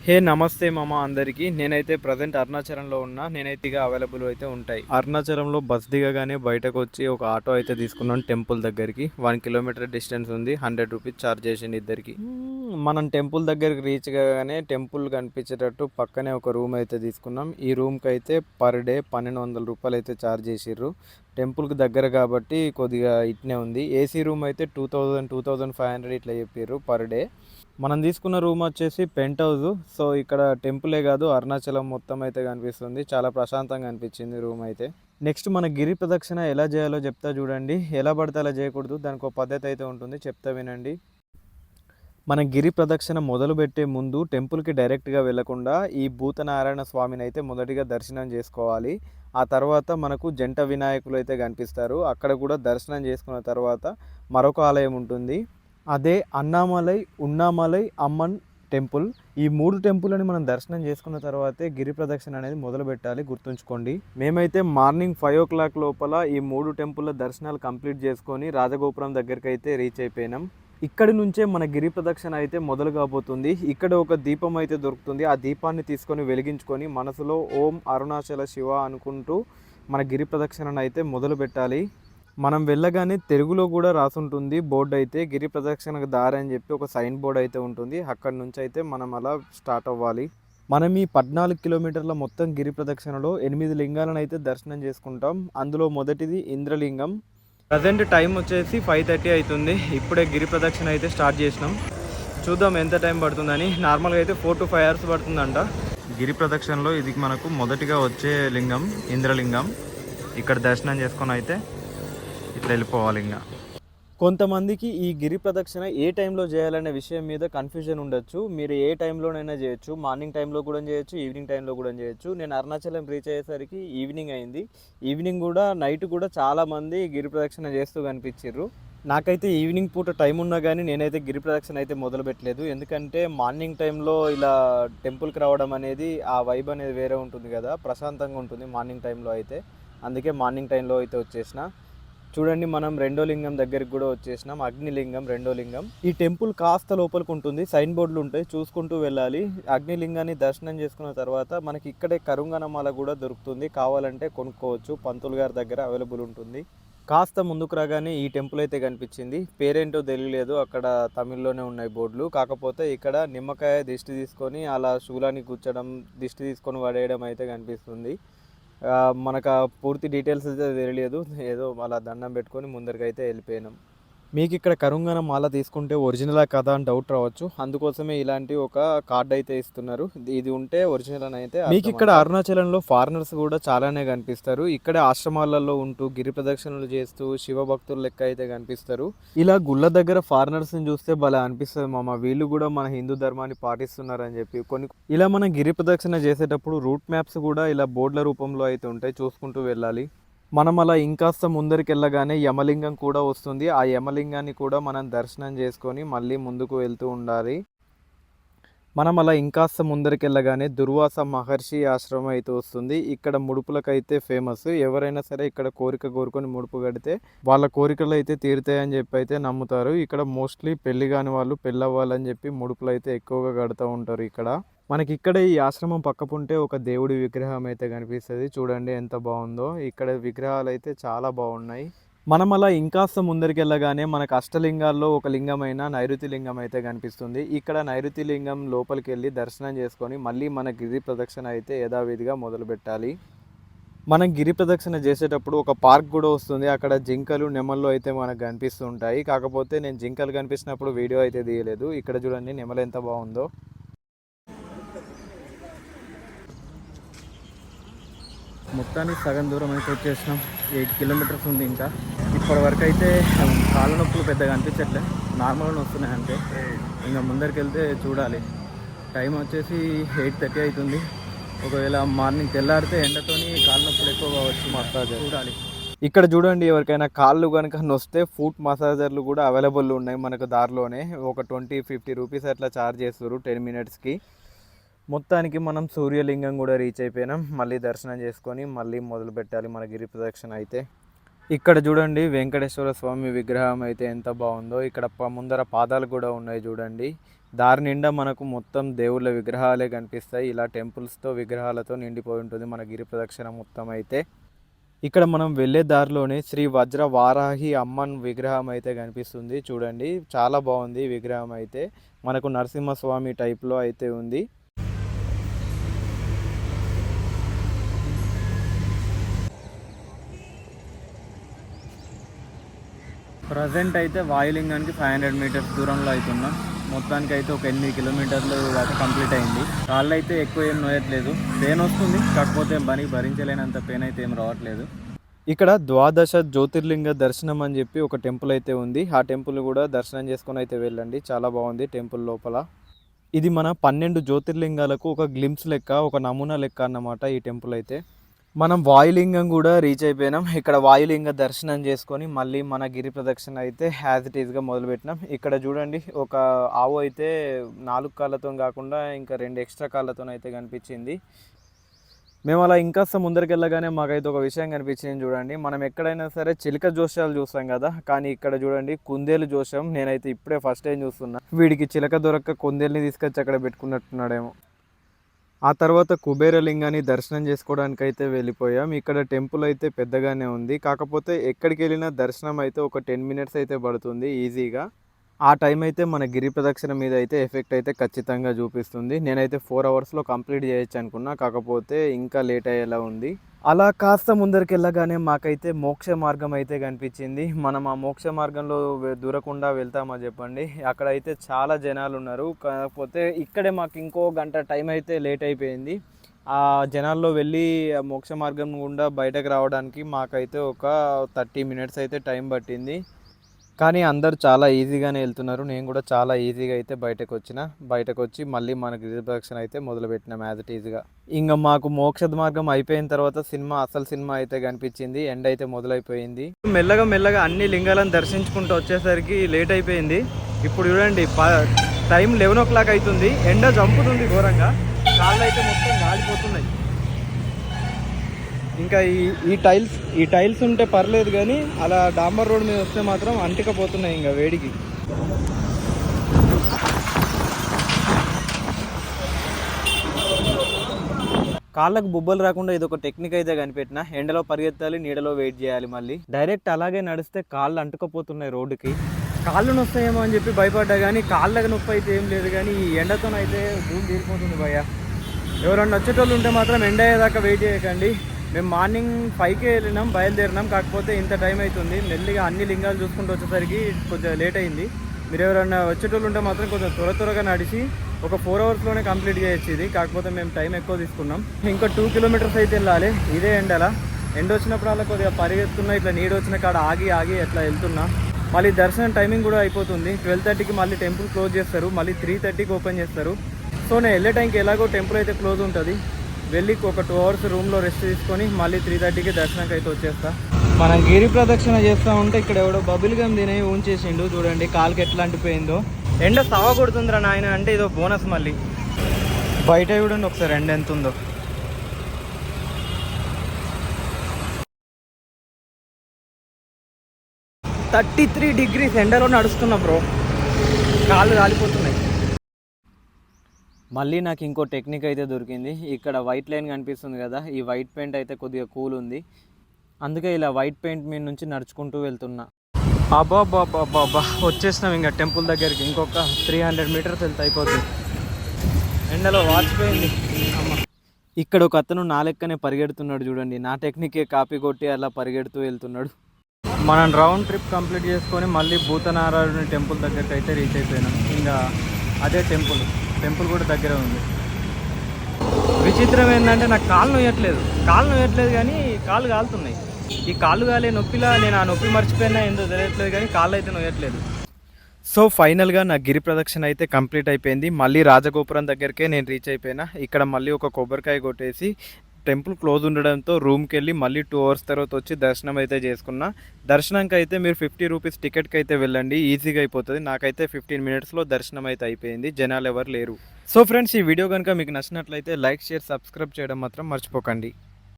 హే నమస్తే మామ అందరికీ. నేనైతే ప్రజెంట్ అరుణాచలంలో ఉన్నా. నేనైతే ఇక అవైలబుల్ అయితే ఉంటాయి. అరుణాచలంలో బస్ దిగగానే బయటకు వచ్చి ఒక ఆటో అయితే తీసుకున్నాను టెంపుల్ దగ్గరికి. 1 కిలోమీటర్ డిస్టెన్స్ ఉంది. 100 రూపీస్ ఛార్జ్ చేసింది ఇద్దరికి. మనం టెంపుల్ దగ్గరికి రీచ్ కాగానే టెంపుల్ కనిపించేటట్టు పక్కనే ఒక రూమ్ అయితే తీసుకున్నాం. ఈ రూమ్కి అయితే పర్ డే 1200 రూపాయలు అయితే ఛార్జ్ చేసిర్రు. టెంపుల్కి దగ్గర కాబట్టి కొద్దిగా ఇట్నే ఉంది. ఏసీ రూమ్ అయితే 2500 ఇట్లా చెప్పారు పర్ డే. మనం తీసుకున్న రూమ్ వచ్చేసి పెంట్ హౌస్. సో ఇక్కడ టెంపులే కాదు అరుణాచలం మొత్తం అయితే కనిపిస్తుంది. చాలా ప్రశాంతంగా అనిపించింది రూమ్ అయితే. నెక్స్ట్ మన గిరి ప్రదక్షిణ ఎలా చేయాలో చెప్తా చూడండి. ఎలా పడితే అలా చేయకూడదు, దానికి ఒక పద్ధతి అయితే ఉంటుంది, చెప్తా వినండి. మన గిరి ప్రదక్షిణ మొదలుపెట్టే ముందు టెంపుల్కి డైరెక్ట్గా వెళ్లకుండా ఈ భూతనారాయణ స్వామిని అయితే మొదటిగా దర్శనం చేసుకోవాలి. ఆ తర్వాత మనకు జంట వినాయకులు అయితే కనిపిస్తారు. అక్కడ కూడా దర్శనం చేసుకున్న తర్వాత మరొక ఆలయం ఉంటుంది. అదే అన్నామలై ఉన్నామలై అమ్మన్ టెంపుల్. ఈ 3 టెంపుల్ని మనం దర్శనం చేసుకున్న తర్వాతే గిరి ప్రదక్షిణ అనేది మొదలు పెట్టాలి, గుర్తుంచుకోండి. మేమైతే మార్నింగ్ 5 o'clock లోపల ఈ 3 టెంపుల్ల దర్శనాలు కంప్లీట్ చేసుకొని రాజగోపురం దగ్గరికి అయితే రీచ్ అయిపోయినాం. ఇక్కడి నుంచే మన గిరి ప్రదక్షిణ అయితే మొదలు కాబోతుంది. ఇక్కడ ఒక దీపం అయితే దొరుకుతుంది. ఆ దీపాన్ని తీసుకొని వెలిగించుకొని మనసులో ఓం అరుణాచల శివ అనుకుంటూ మన గిరి ప్రదక్షిణను అయితే మొదలు పెట్టాలి. మనం వెళ్ళగానే తెలుగులో కూడా రాసుంటుంది బోర్డు అయితే, గిరి ప్రదక్షిణకు దారి అని చెప్పి ఒక సైన్ బోర్డు అయితే ఉంటుంది. అక్కడి నుంచి అయితే మనం అలా స్టార్ట్ అవ్వాలి. మనం ఈ 14 కిలోమీటర్ల మొత్తం గిరి ప్రదక్షిణలో 8 లింగాలను అయితే దర్శనం చేసుకుంటాం. అందులో మొదటిది ఇంద్రలింగం. ప్రజెంట్ టైం వచ్చేసి 5:30 అవుతుంది. ఇప్పుడే గిరి ప్రదక్షిణ అయితే స్టార్ట్ చేసినాం. చూద్దాం ఎంత టైం పడుతుందని. నార్మల్గా అయితే 4 to 5 hours పడుతుందంట. గిరి ప్రదక్షిణలో ఇది మనకు మొదటిగా వచ్చే లింగం ఇంద్రలింగం. ఇక్కడ దర్శనం చేసుకొని అయితే ఇట్లా వెళ్ళిపోవాలి. ఇంకా కొంతమందికి ఈ గిరి ప్రదక్షిణ ఏ టైంలో చేయాలనే విషయం మీద కన్ఫ్యూజన్ ఉండొచ్చు. మీరు ఏ టైంలోనైనా చేయొచ్చు. మార్నింగ్ టైంలో కూడా చేయొచ్చు, ఈవినింగ్ టైంలో కూడా చేయొచ్చు. నేను అరుణాచలం రీచ్ అయ్యేసరికి ఈవినింగ్ అయింది. ఈవినింగ్ కూడా నైట్ కూడా చాలామంది గిరి ప్రదక్షిణ చేస్తూ కనిపించారు. నాకైతే ఈవినింగ్ పూట టైం ఉన్నా కానీ నేనైతే గిరి ప్రదక్షిణ అయితే మొదలు పెట్టలేదు. ఎందుకంటే మార్నింగ్ టైంలో ఇలా టెంపుల్కి రావడం అనేది ఆ వైబ్ అనేది వేరే ఉంటుంది కదా, ప్రశాంతంగా ఉంటుంది మార్నింగ్ టైంలో అయితే. అందుకే మార్నింగ్ టైంలో అయితే వచ్చేసిన. చూడండి, మనం రెండో లింగం దగ్గరికి కూడా వచ్చేసినాం. అగ్నిలింగం రెండో లింగం. ఈ టెంపుల్ కాస్త లోపలికి ఉంటుంది. సైన్ బోర్డులు ఉంటాయి, చూసుకుంటూ వెళ్ళాలి. అగ్నిలింగాన్ని దర్శనం చేసుకున్న తర్వాత మనకి ఇక్కడే కరుంగనమాల కూడా దొరుకుతుంది. కావాలంటే కొనుక్కోవచ్చు, పంతులు గారి దగ్గర అవైలబుల్ ఉంటుంది. కాస్త ముందుకు రాగానే ఈ టెంపుల్ అయితే కనిపించింది. పేరేంటో తెలియలేదు, అక్కడ తమిళ్లోనే ఉన్నాయి బోర్డులు. కాకపోతే ఇక్కడ నిమ్మకాయ దిష్టి తీసుకొని అలా శూలాన్ని కూర్చడం, దిష్టి తీసుకొని పడేయడం అయితే కనిపిస్తుంది. మనకు పూర్తి డీటెయిల్స్ అయితే తెలియలేదు. ఏదో అలా దండం పెట్టుకొని ముందరికైతే వెళ్ళిపోయినాం. మీకు ఇక్కడ కరుంగన మాల తీసుకుంటే ఒరిజినలా కదా అని డౌట్ రావచ్చు. అందుకోసమే ఇలాంటి ఒక కార్డ్ అయితే ఇస్తున్నారు. ఇది ఉంటే ఒరిజినల్ అని అయితే. మీకు ఇక్కడ అరుణాచలంలో ఫారినర్స్ కూడా చాలానే కనిపిస్తారు. ఇక్కడే ఆశ్రమాలలో ఉంటూ గిరి ప్రదక్షిణలు చేస్తూ శివభక్తుల లెక్క అయితే కనిపిస్తారు. ఇలా గుళ్ళ దగ్గర ఫారినర్స్ని చూస్తే భలే అనిపిస్తుంది మామ, వీళ్ళు కూడా మన హిందూ ధర్మాన్ని పాటిస్తున్నారని చెప్పి. ఇలా మనం గిరి ప్రదక్షిణ చేసేటప్పుడు రూట్ మ్యాప్స్ కూడా ఇలా బోర్డుల రూపంలో అయితే ఉంటాయి, చూసుకుంటూ వెళ్ళాలి. మనం అలా ఇంకాస్త ముందరికి వెళ్ళగానే యమలింగం కూడా వస్తుంది. ఆ యమలింగాన్ని కూడా మనం దర్శనం చేసుకొని మళ్ళీ ముందుకు వెళ్తూ ఉండాలి. మనం అలా ఇంకాస్త ముందరికి వెళ్ళగానే దుర్వాస మహర్షి ఆశ్రమం అయితే వస్తుంది. ఇక్కడ ముడుపులకైతే ఫేమస్. ఎవరైనా సరే ఇక్కడ కోరిక కోరుకొని ముడుపు కడితే వాళ్ళ కోరికలు అయితే తీరుతాయని చెప్పి అయితే నమ్ముతారు. ఇక్కడ మోస్ట్లీ పెళ్లి కాని వాళ్ళు పెళ్ళి అవ్వాలని చెప్పి ముడుపులు అయితే ఎక్కువగా కడుతూ ఉంటారు. ఇక్కడ మనకి ఇక్కడ ఈ ఆశ్రమం పక్కపుంటే ఒక దేవుడి విగ్రహం అయితే కనిపిస్తుంది. చూడండి ఎంత బాగుందో. ఇక్కడ విగ్రహాలు అయితే చాలా బాగున్నాయి. మనం అలా ఇంకాస్త ముందరికి వెళ్ళగానే మనకు అష్టలింగాల్లో ఒక లింగమైన నైరుతి లింగం అయితే కనిపిస్తుంది. ఇక్కడ నైరుతి లింగం లోపలికి వెళ్ళి దర్శనం చేసుకొని మళ్ళీ మన గిరి ప్రదక్షిణ అయితే యథావిధిగా మొదలు పెట్టాలి. మనం గిరి ప్రదక్షిణ చేసేటప్పుడు ఒక పార్క్ కూడా వస్తుంది. అక్కడ జింకలు నెమళ్ళు అయితే మనకు కనిపిస్తూ ఉంటాయి. కాకపోతే నేను జింకలు కనిపించినప్పుడు వీడియో అయితే తీయలేదు. ఇక్కడ చూడండి నెమలు ఎంత బాగుందో. మొత్తానికి సగం దూరం అయితే వచ్చేసినాం. 8 kilometers ఉంది ఇంకా. ఇప్పటి వరకు అయితే కాళ్ళ నొప్పులు పెద్దగా అనిపించట్లే, నార్మల్గా వస్తున్నాయి అంతే. ఇంకా ముందరికి వెళ్తే చూడాలి. టైం వచ్చేసి 8:30 అవుతుంది. ఒకవేళ మార్నింగ్ తెల్లారితే ఎండతోని కాళ్ళ నొప్పులు ఎక్కువ కావచ్చు, మసాజ్ చూడాలి. ఇక్కడ చూడండి, ఎవరికైనా కాళ్ళు కనుక నొస్తే ఫుట్ మసాజర్లు కూడా అవైలబుల్ ఉన్నాయి మనకు దారిలోనే. ఒక 20-50 రూపీస్ అట్లా ఛార్జ్ చేస్తారు 10 minutesకి. మొత్తానికి మనం సూర్యలింగం కూడా రీచ్ అయిపోయినాం. మళ్ళీ దర్శనం చేసుకొని మళ్ళీ మొదలు పెట్టాలి మన గిరి ప్రదక్షిణ అయితే. ఇక్కడ చూడండి వెంకటేశ్వర స్వామి విగ్రహం అయితే ఎంత బాగుందో. ఇక్కడ ముందర పాదాలు కూడా ఉన్నాయి చూడండి. దారి నిండా మనకు మొత్తం దేవుళ్ళ విగ్రహాలే కనిపిస్తాయి. ఇలా టెంపుల్స్తో విగ్రహాలతో నిండిపోయి ఉంటుంది మన గిరి ప్రదక్షిణ మొత్తం అయితే. ఇక్కడ మనం వెళ్ళే దారిలోనే శ్రీ వజ్ర వారాహి అమ్మన్ విగ్రహం అయితే కనిపిస్తుంది చూడండి. చాలా బాగుంది విగ్రహం అయితే. మనకు నరసింహస్వామి టైప్లో అయితే ఉంది. ప్రజెంట్ అయితే వాయులింగానికి 500 మీటర్స్ దూరంలో అవుతున్నాం. మొత్తానికి అయితే ఒక 8 కిలోమీటర్లు దాకా కంప్లీట్ అయింది. కాళ్ళు అయితే ఎక్కువ ఏం నోయట్లేదు, పెయిన్ వస్తుంది, కాకపోతే భరించలేనంత పెయిన్ అయితే ఏం రావట్లేదు. ఇక్కడ ద్వాదశ జ్యోతిర్లింగ దర్శనం అని చెప్పి ఒక టెంపుల్ అయితే ఉంది. ఆ టెంపుల్ కూడా దర్శనం చేసుకొని అయితే వెళ్ళండి, చాలా బాగుంది టెంపుల్ లోపల. ఇది మన 12 జ్యోతిర్లింగాలకు ఒక గ్లిమ్స్ లెక్క, ఒక నమూనా లెక్క అన్నమాట ఈ టెంపుల్ అయితే. మనం వాయులింగం కూడా రీచ్ అయిపోయినాం. ఇక్కడ వాయులింగ దర్శనం చేసుకొని మళ్ళీ మన గిరి ప్రదక్షిణ అయితే యాజ్ ఇట్ ఈస్గా మొదలుపెట్టినాం. ఇక్కడ చూడండి, ఒక ఆవు అయితే 4 కాళ్ళతో కాకుండా ఇంకా 2 ఎక్స్ట్రా కాళ్ళతో అయితే కనిపించింది. మేము అలా ఇంకాస్త ముందరికి వెళ్ళగానే మాకైతే ఒక విషయం కనిపించింది చూడండి. మనం ఎక్కడైనా సరే చిలుక జోస్యాలు చూస్తాం కదా, కానీ ఇక్కడ చూడండి కుందేలు జోస్యం. నేనైతే ఇప్పుడే ఫస్ట్ టైం చూస్తున్నా. వీడికి చిలక దొరక్క కుందేలుని తీసుకొచ్చి అక్కడ పెట్టుకున్నట్టున్నాడేమో. ఆ తర్వాత కుబేరలింగాన్ని దర్శనం చేసుకోవడానికి అయితే వెళ్ళిపోయాం. ఇక్కడ టెంపుల్ అయితే పెద్దగానే ఉంది, కాకపోతే ఎక్కడికి వెళ్ళినా దర్శనం అయితే ఒక 10 మినిట్స్ అయితే పడుతుంది ఈజీగా. ఆ టైం అయితే మన గిరి ప్రదక్షిణ మీద అయితే ఎఫెక్ట్ అయితే ఖచ్చితంగా చూపిస్తుంది. నేనైతే 4 అవర్స్లో కంప్లీట్ చేయొచ్చు అనుకున్నా, కాకపోతే ఇంకా లేట్ అయ్యేలా ఉంది. అలా కాస్త ముందరికి వెళ్ళగానే మాకైతే మోక్ష మార్గం అయితే కనిపించింది. మనం ఆ మోక్ష మార్గంలో దూరకుండా వెళ్తామా చెప్పండి. అక్కడైతే చాలా జనాలు ఉన్నారు, కాకపోతే ఇక్కడే మాకు ఇంకో గంట టైం అయితే లేట్ అయిపోయింది. ఆ జనాల్లో వెళ్ళి మోక్ష మార్గం గుండా బయటకు రావడానికి మాకైతే ఒక 30 మినిట్స్ అయితే టైం పట్టింది. కానీ అందరు చాలా ఈజీగానే వెళ్తున్నారు. నేను కూడా చాలా ఈజీగా అయితే బయటకు వచ్చి మళ్ళీ మన గిరి ప్రదక్షిణ అయితే మొదలుపెట్టినాం యాజ్ ఇట్ ఈజ్గా. ఇంకా మాకు మోక్ష మార్గం అయిపోయిన తర్వాత అసలు సినిమా అయితే కనిపించింది. ఎండ్ అయితే మొదలైపోయింది. మెల్లగా అన్ని లింగాలను దర్శించుకుంటూ వచ్చేసరికి లేట్ అయిపోయింది. ఇప్పుడు చూడండి టైం 11 o'clock అవుతుంది. ఎండ చంపుతుంది ఘోరంగా, కాళ్ళు అయితే మొత్తం గాలిపోతున్నాయి. ఇంకా ఈ టైల్స్ ఉంటే పర్లేదు, కానీ అలా డాంబర్ రోడ్ మీద వస్తే మాత్రం అంటికపోతున్నాయి ఇంకా వేడికి. కాళ్ళకు బుబ్బలు రాకుండా ఇది ఒక టెక్నిక్ అయితే కనిపెట్టిన. ఎండలో పరిగెత్తాలి, నీడలో వెయిట్ చేయాలి. మళ్ళీ డైరెక్ట్ అలాగే నడిస్తే కాళ్ళు అంటుకపోతున్నాయి రోడ్డుకి. కాళ్ళు నొస్తాయేమో అని చెప్పి భయపడ్డా, కానీ కాళ్ళకు నొప్పి అయితే ఏం లేదు, కానీ ఈ ఎండతోనైతే ధూమ్ తీరిపోతుంది భయ్య. ఎవరన్నా వచ్చేటోళ్ళు ఉంటే మాత్రం ఎండ అయ్యేదాకా వెయిట్ చేయకండి. మేము మార్నింగ్ 5కే బయలుదేరినాం, కాకపోతే ఇంత టైం అవుతుంది. మెల్లిగా అన్ని లింగాలు చూసుకుంటూ వచ్చేసరికి కొంచెం లేట్ అయింది. మీరు ఎవరైనా వచ్చేటోళ్ళు ఉంటే మాత్రం కొంచెం త్వరగా నడిచి ఒక 4 అవర్స్లోనే కంప్లీట్ చేయొచ్చు ఇది. కాకపోతే మేము టైం ఎక్కువ తీసుకున్నాం. ఇంకా 2 కిలోమీటర్స్ అయితే వెళ్ళాలి. ఇదే ఎండ వచ్చినప్పుడు అలా కొద్దిగా పరిగెత్తున్నా, ఇట్లా నీడ వచ్చిన కాడ ఆగి ఎట్లా వెళ్తున్నా. మళ్ళీ దర్శనం టైమింగ్ కూడా అయిపోతుంది. 12:30కి మళ్ళీ టెంపుల్ క్లోజ్ చేస్తారు, మళ్ళీ 3:30కి ఓపెన్ చేస్తారు. సో నేను వెళ్ళే టైంకి ఎలాగో టెంపుల్ అయితే క్లోజ్ ఉంటుంది. వెళ్ళి ఒక 2 అవర్స్ రూమ్లో రెస్ట్ తీసుకొని మళ్ళీ 3:30కి దర్శనంకి అయితే వచ్చేస్తా. మనం గిరి ప్రదక్షిణ చేస్తూ ఉంటే ఇక్కడ ఎవడో బబుల్ గమ్ తినే ఉంచేసిండు చూడండి, కాలుకి ఎట్లా అంటిపోయిందో. ఎండ సవ కొడుతుందిరా నాయన అంటే ఇదో బోనస్. మళ్ళీ బయట చూడండి ఒకసారి ఎండ ఎంత ఉందో. 33 degrees ఎండలో నడుస్తున్నా బ్రో, కాళ్ళు కాలిపోతున్నాయి. మళ్ళీ నాకు ఇంకో టెక్నిక్ అయితే దొరికింది. ఇక్కడ వైట్ లైన్ కనిపిస్తుంది కదా, ఈ వైట్ పెయింట్ అయితే కొద్దిగా కూల్ ఉంది, అందుకే ఇలా వైట్ పెయింట్ మీద నుంచి నడుచుకుంటూ వెళ్తున్నా. అబ్బా వచ్చేసినాం ఇంకా టెంపుల్ దగ్గరికి. ఇంకొక 300 మీటర్స్ వెళ్తే అయిపోతుంది. ఎండలో వాచిపోయింది అమ్మ. ఇక్కడ ఒక అతను నా లెక్కనే పరిగెడుతున్నాడు చూడండి, నా టెక్నికే కాపీ కొట్టి అలా పరిగెడుతూ వెళ్తున్నాడు. మనం రౌండ్ ట్రిప్ కంప్లీట్ చేసుకొని మళ్ళీ భూతనారాయణ టెంపుల్ దగ్గరికి అయితే రీచ్ అయిపోయినాం. ఇంకా అదే టెంపుల్ కూడా దగ్గర ఉంది. విచిత్రం ఏంటంటే నాకు కాళ్ళు నొయ్యట్లేదు కానీ కాళ్ళు కాలుతున్నాయి. ఈ కాళ్ళు కాలే నొప్పిలా నేను ఆ నొప్పి మర్చిపోయినా ఏందో తెలియట్లేదు, కానీ కాళ్ళు అయితే నొయ్యట్లేదు. సో ఫైనల్గా నా గిరి ప్రదక్షిణ అయితే కంప్లీట్ అయిపోయింది. మళ్ళీ రాజగోపురం దగ్గరికే నేను రీచ్ అయిపోయినా. ఇక్కడ మళ్ళీ ఒక కొబ్బరికాయ కొట్టేసి టెంపుల్ క్లోజ్ ఉండడంతో రూమ్కి వెళ్ళి మళ్ళీ 2 అవర్స్ తర్వాత వచ్చి దర్శనం అయితే చేసుకున్నా. దర్శనంకి అయితే మీరు 50 రూపీస్ టికెట్కి అయితే వెళ్ళండి, ఈజీగా అయిపోతుంది. నాకైతే 15 మినిట్స్లో దర్శనం అయితే అయిపోయింది, జనాలు ఎవరు లేరు. సో ఫ్రెండ్స్, ఈ వీడియో కనుక మీకు నచ్చినట్లయితే లైక్, షేర్, సబ్స్క్రైబ్ చేయడం మాత్రం మర్చిపోకండి.